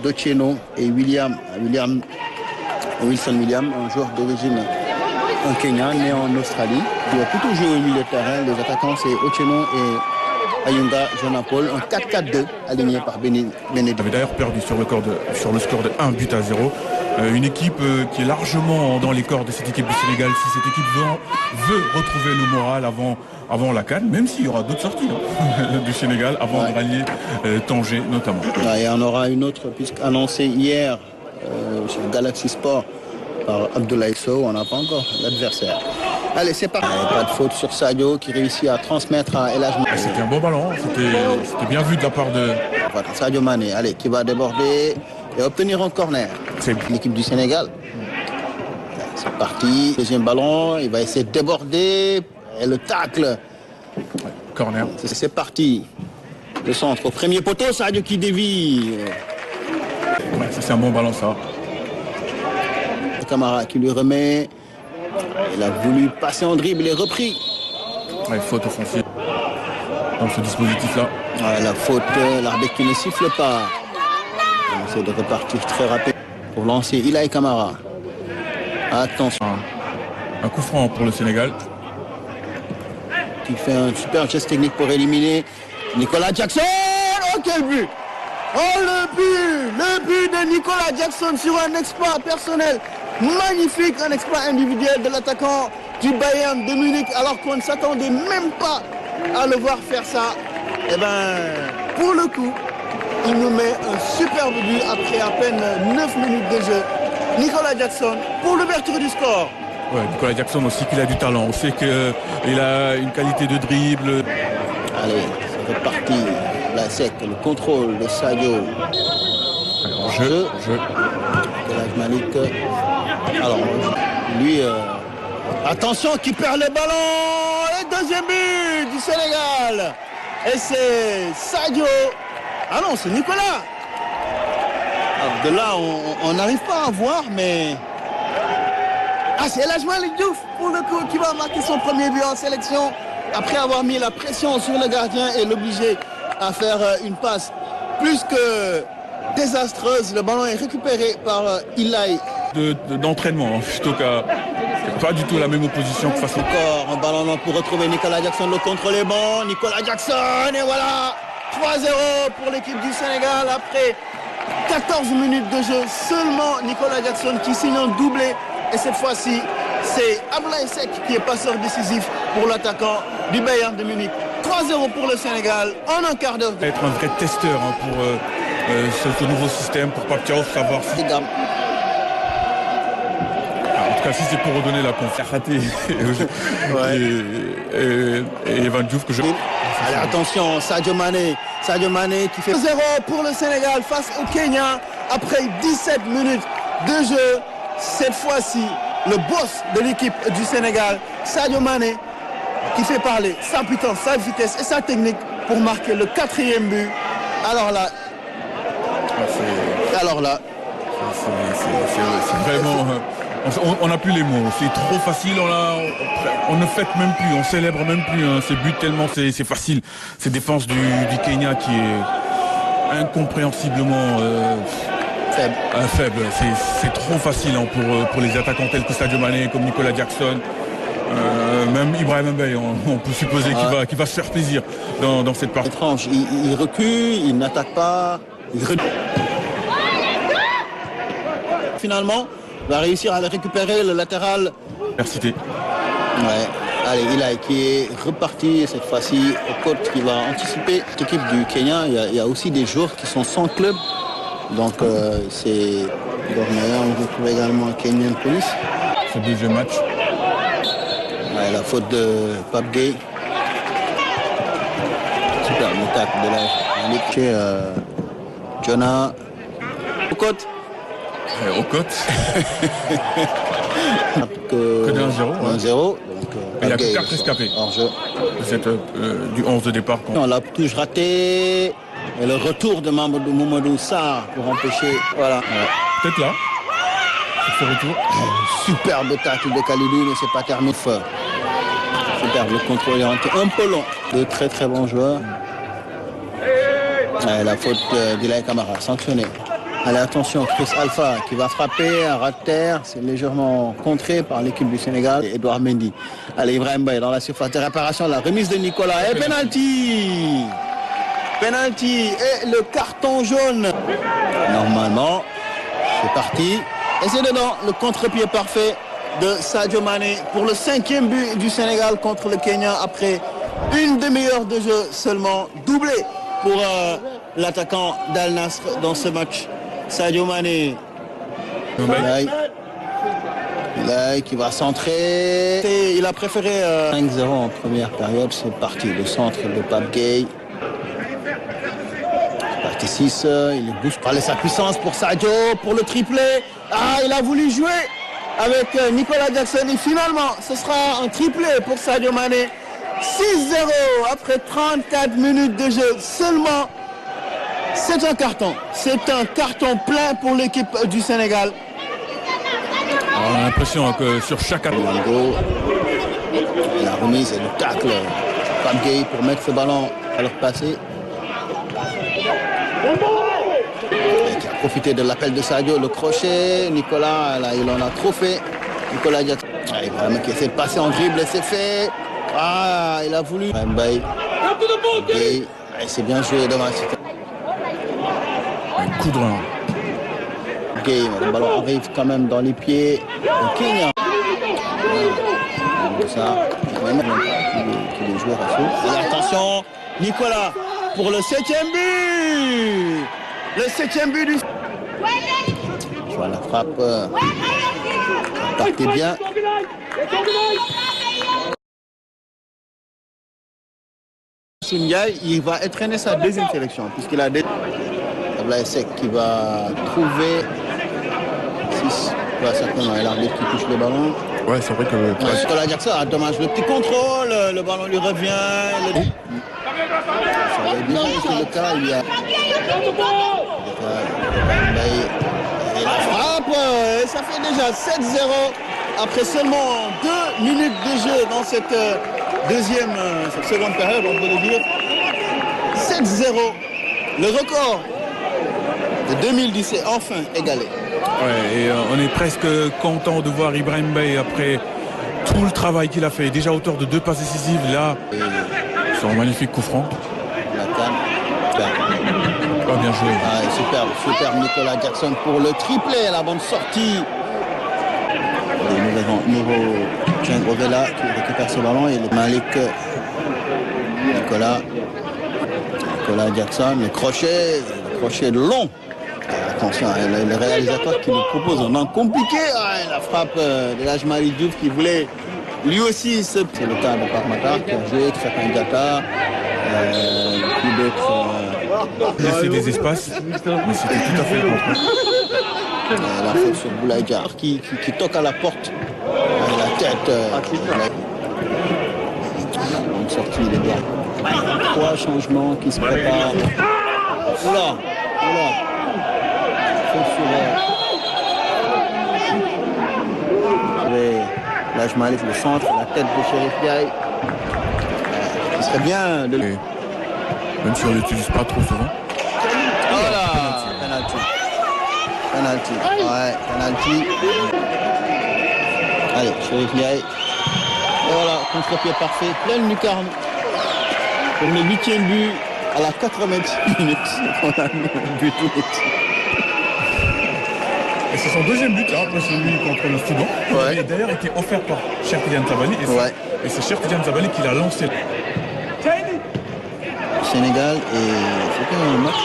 d'Otieno et Wilson William, un joueur d'origine kenyan, né en Australie, qui a plutôt joué au milieu de terrain. Les attaquants, c'est Otieno et Ayunga Jonapol, un 4-4-2 aligné par Benedict. Il avait d'ailleurs perdu sur le score de 1-0. Une équipe qui est largement dans les cordes de cette équipe du Sénégal. Si cette équipe veut retrouver le moral avant la CAN, même s'il y aura d'autres sorties du Sénégal avant de rallier Tanger notamment. Et on aura une autre, puisqu'annoncée hier sur Galaxy Sport par Abdoulaye Sow, on n'a pas encore l'adversaire. Allez, c'est parti. Pas de faute sur Sadio qui réussit à transmettre à El Hadj Malick. C'était un bon ballon, c'était bien vu de la part de... Voilà, Sadio Mané, allez, qui va déborder et obtenir un corner. C'est l'équipe du Sénégal. C'est parti, deuxième ballon, il va essayer de déborder et le tacle. Corner. C'est parti. Le centre au premier poteau, Sadio qui dévie. C'est un bon ballon ça. Camara qui lui remet. Il a voulu passer en dribble et repris. Faute offensive dans ce dispositif-là. La faute, l'arbitre qui ne siffle pas. On essaie de repartir très rapide pour lancer Ilaï Camara. Attention. Un coup franc pour le Sénégal. Qui fait un super geste technique pour éliminer Nicolas Jackson. Oh quel but! Oh le but de Nicolas Jackson sur un exploit personnel. Magnifique, un exploit individuel de l'attaquant du Bayern de Munich, alors qu'on ne s'attendait même pas à le voir faire ça. Et pour le coup, il nous met un superbe but après à peine 9 minutes de jeu. Nicolas Jackson pour l'ouverture du score. Ouais, Nicolas Jackson aussi qu'il a du talent. On sait qu'il a une qualité de dribble. Allez, c'est reparti. La sec, le contrôle de Sadio. Jeu. El Hadj Malick. Alors, lui, attention, qui perd le ballon. Le deuxième but du Sénégal. Et c'est Sadio. Ah non, c'est Nicolas. Alors, de là, on n'arrive pas à voir, mais... Ah, c'est El Hadj Malick Diouf, pour le coup, qui va marquer son premier but en sélection. Après avoir mis la pression sur le gardien et l'obliger à faire une passe plus que désastreuse. Le ballon est récupéré par Ilaï. D'entraînement, plutôt qu'à pas du tout la même opposition que face au corps. Un ballon pour retrouver Nicolas Jackson. Le contrôle est bon. Nicolas Jackson, et voilà 3-0 pour l'équipe du Sénégal après 14 minutes de jeu. Seulement Nicolas Jackson qui signe un doublé. Et cette fois-ci, c'est Abdoulaye Seck qui est passeur décisif pour l'attaquant du Bayern de Munich. 3-0 pour le Sénégal en un quart d'heure. Être un vrai testeur pour ce nouveau système, pour Pape Thiaw, savoir si... En tout cas, si c'est pour redonner la confiance et Evan Diouf que je... Allez, attention, Sadio Mané qui fait 0 pour le Sénégal face au Kenya après 17 minutes de jeu. Cette fois-ci, le boss de l'équipe du Sénégal, Sadio Mané, qui fait parler sa puissance, sa vitesse et sa technique pour marquer le 4e but. Alors là, c'est vraiment... On n'a plus les mots, c'est trop facile, on ne fête même plus, on célèbre même plus ces buts tellement c'est facile. Cette défense du Kenya qui est incompréhensiblement faible. C'est trop facile pour les attaquants tels que Sadio Mané, comme Nicolas Jackson. Même Ibrahim Mbaye, on peut supposer qu'il va se faire plaisir dans cette partie. Étrange, il recule, il n'attaque pas, il recule. Finalement, il va réussir à le récupérer, le latéral. Merci. Allez, Ilaï qui est reparti cette fois-ci au coach qui va anticiper. Cette équipe du Kenya, il y a aussi des joueurs qui sont sans club. Donc c'est Gormaya, on retrouve également Kenyan Police. C'est le deuxième match. La faute de Pape Gueye. Super, le tacle de la Jonah. Au côte. Au côte. Que de 1-0. 1-0. Il n'y a que 4 escapés. Du 11 de départ. On l'a touche raté. Et le retour de Mamadou Sarr pour empêcher. Voilà. Peut-être là. Ce retour. Superbe tacle de Kalidou, mais c'est pas terminé. Superbe, le contrôle est un peu long. De très très bons joueurs. La faute d'Ilay Camara, sanctionnée. Allez, attention, Chris Alpha qui va frapper, un ras de terre. C'est légèrement contré par l'équipe du Sénégal. Et Edouard Mendy. Allez, Ibrahim Baye dans la surface de réparation. La remise de Nicolas. Et penalty. Penalty et le carton jaune. Normalement, c'est parti. Et c'est dedans, le contre-pied parfait de Sadio Mané pour le 5e but du Sénégal contre le Kenya après une demi-heure de jeu seulement, doublé pour l'attaquant d'Al Nassr dans ce match. Sadio Mané. Ilaï qui va centrer. Et il a préféré 5-0 en première période. C'est parti, le centre de Pape Gueye. Parti 6, il booste par sa puissance pour Sadio, pour le triplé. Ah, il a voulu jouer avec Nicolas Jackson et finalement, ce sera un triplé pour Sadio Mané. 6-0 après 34 minutes de jeu seulement. C'est un carton plein pour l'équipe du Sénégal. Alors, on a l'impression que sur chaque la remise et le tacle, Pape Gueye pour mettre ce ballon à leur passer. Qui a profité de l'appel de Sadio, le crochet. Nicolas, là, il en a trop fait. Nicolas Jackson, il vraiment qui essaie de passer en dribble et c'est fait. Ah, il a voulu. Mbaye. C'est bien joué devant. Un coup de rein. Gueye, le ballon arrive quand même dans les pieds de Kenya. Ça, qui est joueur à fond. Et attention, Nicolas pour le 7e but. Le 7e but du... Je vois la frappe. Partez bien. Ndiaye, il va entraîner sa deuxième sélection puisqu'il a des... Ablaye Seck qui va trouver 6. Ouais, certainement, il a l'arbitre qui touche le ballon. Ouais, c'est vrai que... Nicolas Jackson, dommage, le petit contrôle, le ballon lui revient. Ça avait déjà été le cas, il y a... Et la frappe, ça fait déjà 7-0 après seulement 2 minutes de jeu dans cette cette seconde période, on peut le dire. 7-0, le record de 2010 est enfin égalé. Ouais, et on est presque content de voir Ibrahim Baye après tout le travail qu'il a fait. Déjà auteur de 2 passes décisives, là, sur un magnifique coup franc. La canne. Oh, bien joué. Ah, superbe Nicolas Jackson pour le triplé, la bonne sortie. Et nous avons nouveau Rovella qui récupère ce ballon et le Malik Nicolas Jackson, le crochet long. Attention, le réalisateur qui nous propose un nom compliqué. La frappe de l'Ajmari Diouf qui voulait lui aussi c'est le cas de Parmata qui a joué, qui fait un Gata, puis d'autres. Laisser des espaces, mais c'était tout à fait le contraire. La faute sur Boulaïdjar qui toque à la porte. La tête. Une sortie des doigts. 3 changements qui se préparent. Oula. Là, je m'enlève le centre, la tête de Chérif Ndiaye. Ce serait bien de... Même si on ne l'utilise pas trop souvent. Voilà, penalty. Ouais, penalty. Allez, Chérif Ndiaye. Et voilà, contre-pied parfait, pleine lucarne. Pour le 8e but à la 80e minute. On a mis un but tout net. Et c'est son 2e but après celui contre le Soudan. Ouais. Il a d'ailleurs été offert par Cheikh Tidiane Tabani. Et c'est Cheikh Tidiane Tabani qui l'a lancé. Sénégal et c'était un match